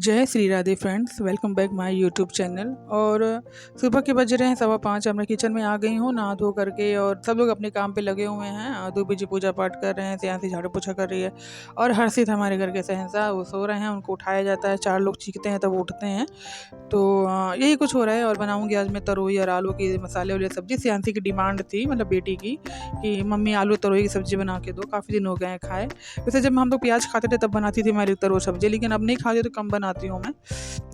जय Shri Radhe friends, welcome back my YouTube channel. और सुबह के बज रहे हैं 5:15। अब मैं किचन में आ गई हूँ नहा धो करके, और सब लोग अपने काम पे लगे हुए हैं। दूबी जी पूजा पाठ कर रहे हैं, सियांसी झाड़ू पोछा कर रही है, और हर्षित हमारे घर के शहंशाह वो सो रहे हैं। उनको उठाया जाता है, 4 लोग चीखते हैं तब उठते हैं। तो यही कुछ हो रहा है। और बनाऊंगी आज मैं तरोई और आलू की मसाले वाली सब्जी। सियांसी की डिमांड थी, मतलब बेटी की, कि मम्मी आलू तरोई की सब्जी बना के दो, काफ़ी दिन हो गए हैं खाए। वैसे जब हम लोग प्याज खाते थे तब बनाती थी हमारी तरोई सब्जी, लेकिन अब नहीं खाती तो कम बनाती हूँ मैं।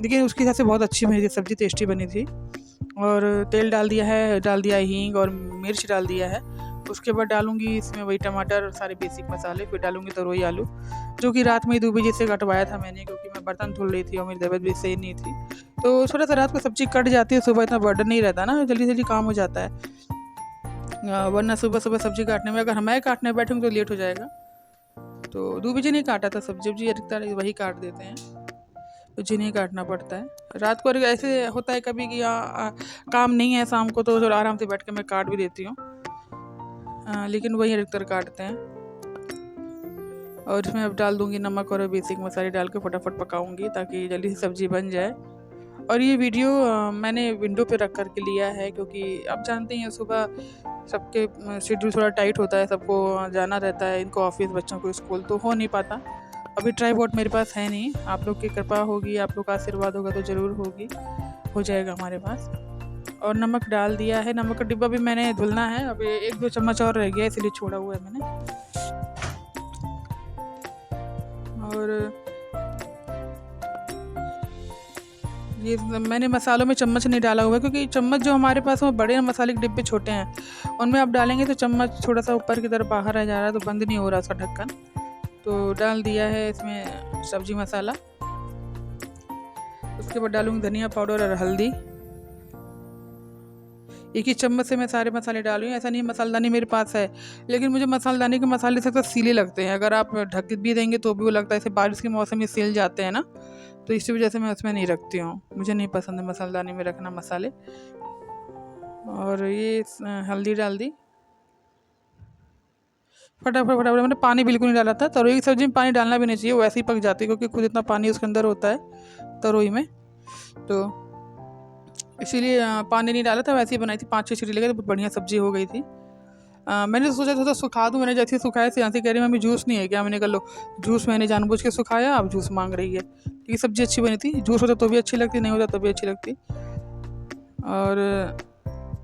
लेकिन उसके हिसाब से बहुत अच्छी मेरी सब्ज़ी टेस्टी बनी थी। और तेल डाल दिया है, डाल दिया हींग और मिर्च डाल दिया है। उसके बाद डालूंगी इसमें वही टमाटर और सारे बेसिक मसाले, फिर डालूंगी तरोई आलू, जो कि रात में ही 2 बजे से कटवाया था मैंने, क्योंकि मैं बर्तन धुल रही थी और मेरी तबीयत भी सही नहीं थी। तो थोड़ा सा रात को सब्जी कट जाती है, सुबह इतना बर्डन नहीं रहता ना, जल्दी जल्दी काम हो जाता है। वरना सुबह सुबह सब्जी काटने में, अगर मैं काटने बैठूँगी तो लेट हो जाएगा। तो 2 बजे नहीं काटा था सब्जी वब्जी, अधिकतर वही काट देते हैं, तो जिन्हें काटना पड़ता है। रात को ऐसे होता है कभी कि काम नहीं है शाम को, तो आराम से बैठ के मैं काट भी देती हूँ। लेकिन वही अधिकतर काटते हैं। और इसमें अब डाल दूंगी नमक और बेसिक मसाले डाल के फटाफट पकाऊंगी, ताकि जल्दी से सब्ज़ी बन जाए। और ये वीडियो मैंने विंडो पे रख कर के लिया है, क्योंकि आप जानते हैं सुबह सबके शेड्यूल थोड़ा टाइट होता है, सबको जाना रहता है, इनको ऑफिस, बच्चों को स्कूल, तो हो नहीं पाता। अभी ट्राइपॉड मेरे पास है नहीं, आप लोग की कृपा होगी, आप लोग का आशीर्वाद होगा तो ज़रूर होगी, हो जाएगा हमारे पास। और नमक डाल दिया है, नमक का डिब्बा भी मैंने धुलना है, अभी 1-2 चम्मच और रह गया, इसलिए छोड़ा हुआ है मैंने। और ये मैंने मसालों में चम्मच नहीं डाला हुआ है, क्योंकि चम्मच जो हमारे पास वो बड़े मसाले के डिब्बे छोटे हैं, उनमें आप डालेंगे तो चम्मच थोड़ा सा ऊपर की तरफ बाहर आ जा रहा है, तो बंद नहीं हो रहा उसका ढक्कन। तो डाल दिया है इसमें सब्जी मसाला। उसके बाद डालूंगी धनिया पाउडर और हल्दी। एक ही चम्मच से मैं सारे मसाले डाल रही हूँ। ऐसा नहीं मसालदानी मेरे पास है, लेकिन मुझे मसालदानी के मसाले से तो सीले लगते हैं, अगर आप ढक भी देंगे तो भी वो लगता है, ऐसे बारिश के मौसम में सील जाते हैं ना, तो इसी वजह से मैं उसमें नहीं रखती हूँ। मुझे नहीं पसंद है मसालदानी में रखना मसाले। और ये हल्दी डाल दी, फटाफट फटाफट। मैंने पानी बिल्कुल नहीं डाला था, तरोई की सब्जी में पानी डालना भी नहीं चाहिए, वैसे ही पक जाती है, क्योंकि खुद इतना पानी उसके अंदर होता है तरोई में, तो इसीलिए पानी नहीं डाला था, वैसे ही बनाई थी। 5-6 सीटी लगे तो बहुत बढ़िया सब्जी हो गई थी। मैंने सोचा था सुखा दूँ, मैंने जैसे सुखाया से यहाँ से कह रही मम्मी जूस नहीं है क्या, मैंने कहा लो जूस मैंने जानबूझ के सुखाया, अब जूस मांग रही है। क्योंकि सब्जी अच्छी बनी थी, जूस होता तो भी अच्छी लगती, नहीं होता तो भी अच्छी लगती। और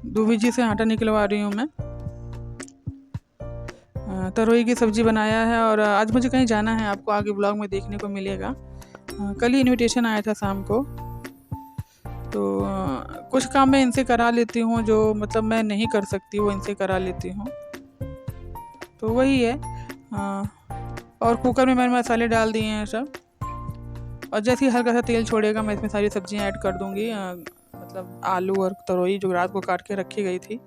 दूबी जी से आटा निकलवा रही हूँ मैं। तरोई की सब्ज़ी बनाया है, और आज मुझे कहीं जाना है, आपको आगे ब्लॉग में देखने को मिलेगा। कल ही इनविटेशन आया था शाम को, तो कुछ काम मैं इनसे करा लेती हूँ, जो मतलब मैं नहीं कर सकती वो इनसे करा लेती हूँ, तो वही है। और कुकर में मैंने मसाले डाल दिए हैं सब, और जैसे ही हल्का सा तेल छोड़ेगा मैं इसमें सारी सब्जियां ऐड कर दूँगी। मतलब आलू और तरोई जो रात को काट के रखी गई थी।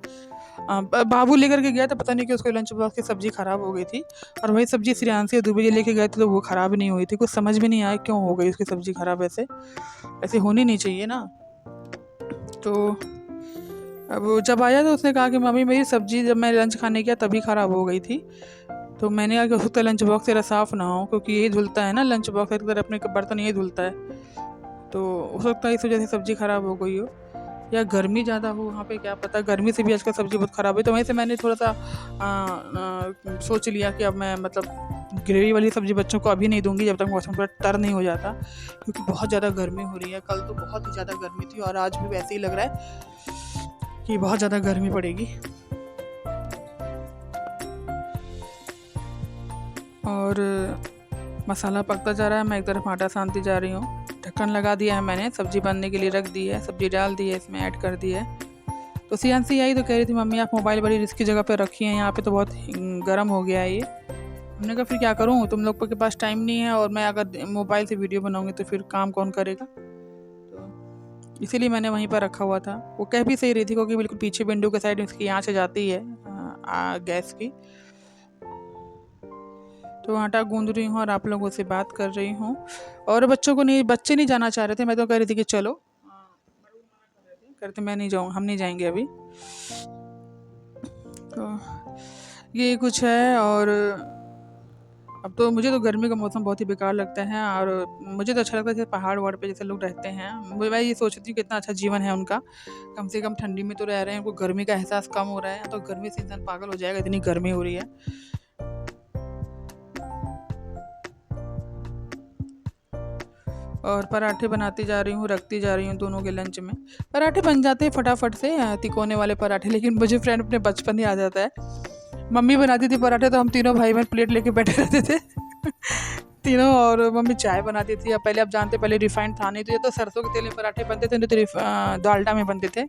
बाबू लेकर के गया था, पता नहीं कि उसके लंच बॉक्स की सब्ज़ी ख़राब हो गई थी, और वही सब्ज़ी श्रेयांशी 2 बजे लेके गए थे, तो वो ख़राब नहीं हुई थी। कुछ समझ में नहीं आया क्यों हो गई उसकी सब्ज़ी ख़राब, ऐसे ऐसे होनी नहीं चाहिए ना। तो अब जब आया तो उसने कहा कि मम्मी मेरी सब्ज़ी जब मैं लंच खाने गया तभी ख़राब हो गई थी। तो मैंने कहा कि हो सकता है लंच बॉक्स तेरा साफ़ ना हो, क्योंकि यही धुलता है ना लंच बॉक्स, एक तरह अपने बर्तन यही धुलता है, तो हो सकता है इस वजह से सब्ज़ी ख़राब हो गई हो, या गर्मी ज़्यादा हो वहाँ पे, क्या पता। गर्मी से भी आजकल सब्ज़ी बहुत ख़राब है, तो वहीं से मैंने थोड़ा सा सोच लिया कि अब मैं मतलब ग्रेवी वाली सब्ज़ी बच्चों को अभी नहीं दूंगी, जब तक मौसम थोड़ा तर नहीं हो जाता, क्योंकि बहुत ज़्यादा गर्मी हो रही है। कल तो बहुत ही ज़्यादा गर्मी थी, और आज भी वैसे ही लग रहा है कि बहुत ज़्यादा गर्मी पड़ेगी। और मसाला पकता जा रहा है, मैं एक तरफ आटा सानती जा रही हूँ। ढक्कन लगा दिया है मैंने, सब्ज़ी बनने के लिए रख दी है, सब्ज़ी डाल दी है, इसमें ऐड कर दी है। तो सियांसी आई तो कह रही थी मम्मी आप मोबाइल बड़ी रिस्क की जगह पे रखी हैं, यहाँ पे तो बहुत गर्म हो गया है ये। हमने कहा फिर क्या करूँ, तुम लोग के पास टाइम नहीं है, और मैं अगर मोबाइल से वीडियो बनाऊँगी तो फिर काम कौन करेगा, तो इसीलिए मैंने वहीं पर रखा हुआ था। वो कह भी सही रही थी, क्योंकि बिल्कुल पीछे विंडो के साइड इसकी आँच जाती है गैस की। तो आटा गूंद रही हूँ और आप लोगों से बात कर रही हूँ। और बच्चों को नहीं, बच्चे नहीं जाना चाह रहे थे, मैं तो कह रही थी कि चलो, करते मैं नहीं जाऊँ, हम नहीं जाएंगे अभी। तो ये कुछ है। और अब तो मुझे तो गर्मी का मौसम बहुत ही बेकार लगता है, और मुझे तो अच्छा लगता है जैसे पहाड़ वहाड़ पे जैसे लोग रहते हैं। मैं ये सोचती हूँ कितना अच्छा जीवन है उनका, कम से कम ठंडी में तो रह रहे हैं, उनको गर्मी का एहसास कम हो रहा है। तो गर्मी से इंसान पागल हो जाएगा, इतनी गर्मी हो रही है। और पराठे बनाती जा रही हूँ, रखती जा रही हूँ दोनों के लंच में। पराठे बन जाते हैं फटाफट से, तिकोने वाले पराठे। लेकिन मुझे फ्रेंड अपने बचपन ही आ जाता है। मम्मी बनाती थी पराठे तो हम तीनों भाई बहन प्लेट लेके बैठे रहते थे तीनों। और मम्मी चाय बनाती थी। अब पहले आप जानते, पहले रिफाइंड था नहीं, तो ये तो सरसों के तेल में पराठे बनते थे, नहीं तो डालडा में बनते थे।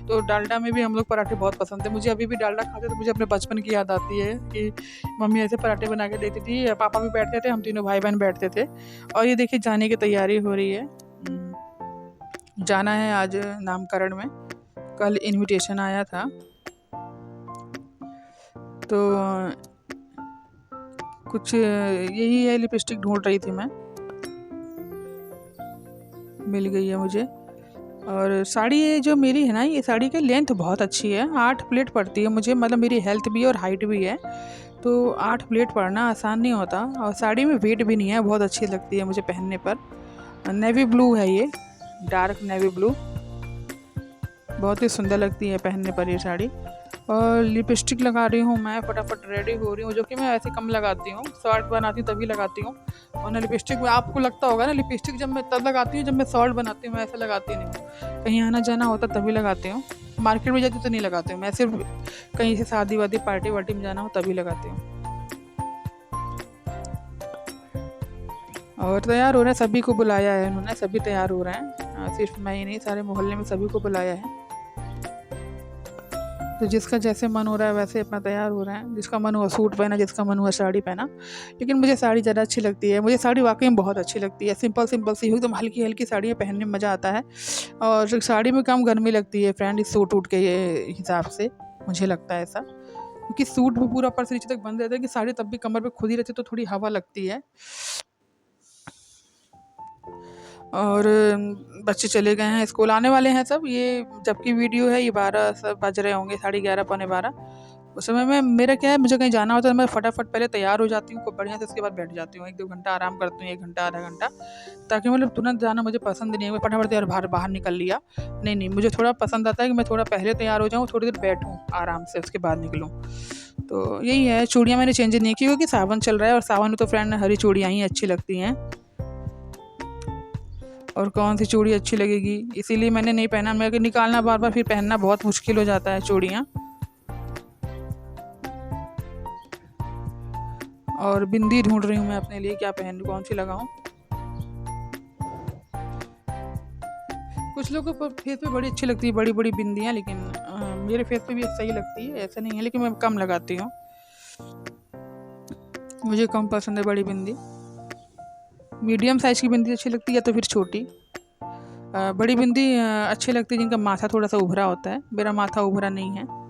तो डालडा में भी हम लोग पराठे बहुत पसंद थे। मुझे अभी भी डालडा खाते तो मुझे अपने बचपन की याद आती है कि मम्मी ऐसे पराठे बना के देती थी, पापा भी बैठते थे, हम तीनों भाई बहन बैठते थे। और ये देखिए जाने की तैयारी हो रही है। जाना है आज नामकरण में, कल इनविटेशन आया था। तो कुछ यही है, लिपस्टिक ढूंढ रही थी मैं, मिल गई है मुझे। और साड़ी ये जो मेरी है ना, ये साड़ी की लेंथ बहुत अच्छी है, 8 प्लेट पड़ती है मुझे। मतलब मेरी हेल्थ भी है और हाइट भी है, तो 8 प्लेट पड़ना आसान नहीं होता। और साड़ी में वेट भी नहीं है, बहुत अच्छी लगती है मुझे पहनने पर। नेवी ब्लू है ये, डार्क नेवी ब्लू, बहुत ही सुंदर लगती है पहनने पर ये साड़ी। और लिपस्टिक लगा रही हूँ मैं, फटाफट रेडी हो रही हूँ, जो कि मैं ऐसे कम लगाती हूँ, शॉर्ट बनाती हूँ तभी लगाती हूँ। और ना लिपस्टिक में आपको लगता होगा ना, लिपस्टिक जब मैं तब लगाती हूँ जब मैं शॉर्ट बनाती हूँ, मैं ऐसे लगाती नहीं हूँ। कहीं आना जाना होता तभी लगाती हूँ, मार्केट में जाती तो नहीं लगाती हूँ मैं, सिर्फ कहीं से शादी वादी पार्टी वार्टी में जाना हो तभी लगाती हूँ। और तैयार हो रहे हैं, सभी को बुलाया है उन्होंने, सभी तैयार हो रहे हैं, सिर्फ मैं ही नहीं, सारे मोहल्ले में सभी को बुलाया है। तो जिसका जैसे मन हो रहा है वैसे अपना तैयार हो रहा है, जिसका मन हुआ सूट पहना, जिसका मन हुआ साड़ी पहना। लेकिन मुझे साड़ी ज़्यादा अच्छी लगती है, मुझे साड़ी वाकई में बहुत अच्छी लगती है। सिंपल सिंपल सी हो, एकदम हल्की हल्की साड़ियाँ पहनने में मज़ा आता है। और साड़ी में कम गर्मी लगती है फ्रेंड, इस सूट वूट के हिसाब से मुझे लगता है ऐसा, क्योंकि सूट भी पूरा ऊपर से नीचे तक बंद रहता है, कि साड़ी तब भी कमर पे खुद ही रहती है, तो थोड़ी हवा लगती है। और बच्चे चले गए हैं स्कूल, आने वाले हैं सब। ये जबकि वीडियो है, ये 12 सब बज रहे होंगे, 11:30 पौने 12। उस समय में मेरा क्या है, मुझे कहीं जाना होता है तो मैं फटाफट पहले तैयार हो जाती हूँ खूब बढ़िया से, उसके बाद बैठ जाती हूँ, 1-2 घंटा आराम करती हूँ, 1 घंटा आधा घंटा, ताकि मतलब तुरंत जाना मुझे पसंद नहीं है। मैं फटाफट तैयार बाहर बाहर निकल लिया, नहीं, मुझे थोड़ा पसंद आता है कि मैं थोड़ा पहले तैयार हो जाऊँ, थोड़ी देर बैठूँ आराम से, उसके बाद निकलूँ। तो यही है। चूड़ियाँ मैंने चेंज नहीं की, क्योंकि सावन चल रहा है, और सावन में तो फ्रेंड हरी चूड़ियाँ ही अच्छी लगती हैं, और कौन सी चूड़ी अच्छी लगेगी, इसीलिए मैंने नहीं पहना। मेरे को निकालना बार बार, फिर पहनना बहुत मुश्किल हो जाता है चूड़ियाँ। और बिंदी ढूंढ रही हूँ मैं अपने लिए, क्या पहन, कौन सी लगाऊं। कुछ लोगों को फेस पे बड़ी अच्छी लगती है बड़ी बड़ी बिंदियाँ, लेकिन मेरे फेस पे भी सही लगती है, ऐसा नहीं है, लेकिन मैं कम लगाती हूँ, मुझे कम पसंद है बड़ी बिंदी। मीडियम साइज़ की बिंदी अच्छी लगती है, या तो फिर छोटी। बड़ी बिंदी अच्छी लगती है जिनका माथा थोड़ा सा उभरा होता है, मेरा माथा उभरा नहीं है।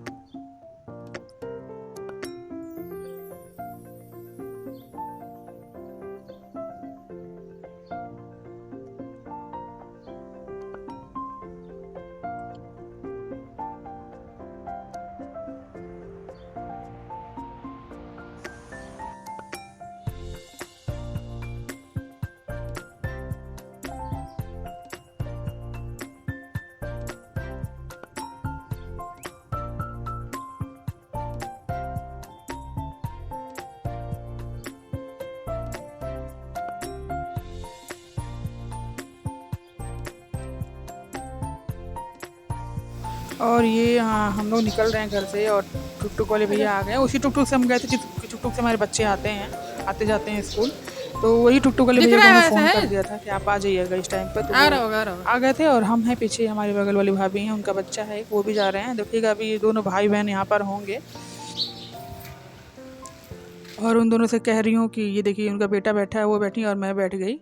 और ये हम लोग निकल रहे हैं घर से, और टुक टुक वाले भैया आ गए हैं। उसी टुक टुक से हम गए थे, जिस टुक टुक से हमारे बच्चे आते हैं, आते जाते हैं स्कूल। तो वही टुक टुक वाले भैया को हमें फ़ोन कर दिया था कि आप आ जाइएगा इस टाइम पर, तो आ गए थे। और हम हैं पीछे, हमारे बगल वाली भाभी हैं, उनका बच्चा है, वो भी जा रहे हैं। देखिएगा अभी ये दोनों भाई बहन यहाँ पर होंगे, और उन दोनों से कह रही हूँ कि ये देखिए उनका बेटा बैठा है, वो बैठी और मैं बैठ गई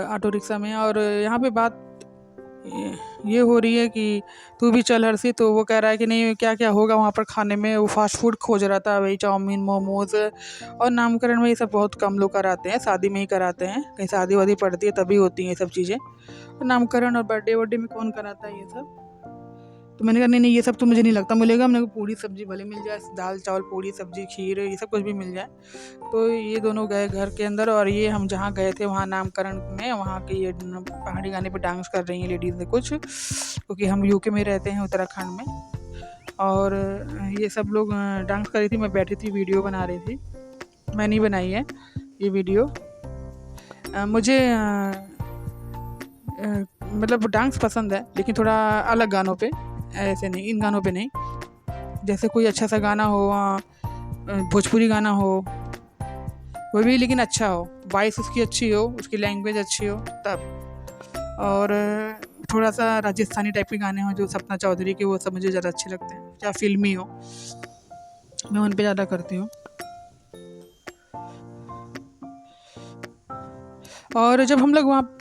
ऑटो रिक्शा में। और यहाँ पे बात ये हो रही है कि तू भी चल हर्षी, तो वो कह रहा है कि नहीं, क्या क्या होगा वहाँ पर खाने में, वो फास्ट फूड खोज रहा था, वही चाउमीन मोमोज़। और नामकरण में ये सब बहुत कम लोग कराते हैं, शादी में ही कराते हैं, कहीं शादी वादी पड़ती है तभी होती हैं ये सब चीज़ें। नामकरण और बर्थडे वर्डे में कौन कराता है ये सब। तो मैंने कहा नहीं नहीं, ये सब तो मुझे नहीं लगता मिलेगा। मैंने कहा पूड़ी सब्जी भले मिल जाए, दाल चावल पूड़ी सब्जी खीर ये सब कुछ भी मिल जाए। तो ये दोनों गए घर के अंदर, और ये हम जहाँ गए थे वहाँ नामकरण में, वहाँ के ये पहाड़ी गाने पे डांस कर रही हैं लेडीज़ ने कुछ, क्योंकि हम यूके में रहते हैं, उत्तराखंड में। और ये सब लोग डांस कर रही थी, मैं बैठी थी वीडियो बना रही थी। मैंने ही बनाई है ये वीडियो। मुझे मतलब डांस पसंद है, लेकिन थोड़ा अलग गानों पे, ऐसे नहीं, इन गानों पे नहीं। जैसे कोई अच्छा सा गाना हो, भोजपुरी गाना हो वो भी, लेकिन अच्छा हो, वॉइस उसकी अच्छी हो, उसकी लैंग्वेज अच्छी हो तब। और थोड़ा सा राजस्थानी टाइप के गाने हो जो सपना चौधरी के, वो सब मुझे ज़्यादा अच्छे लगते हैं, या फिल्मी हो, मैं उन पे ज़्यादा करती हूँ। और जब हम लोग वहाँ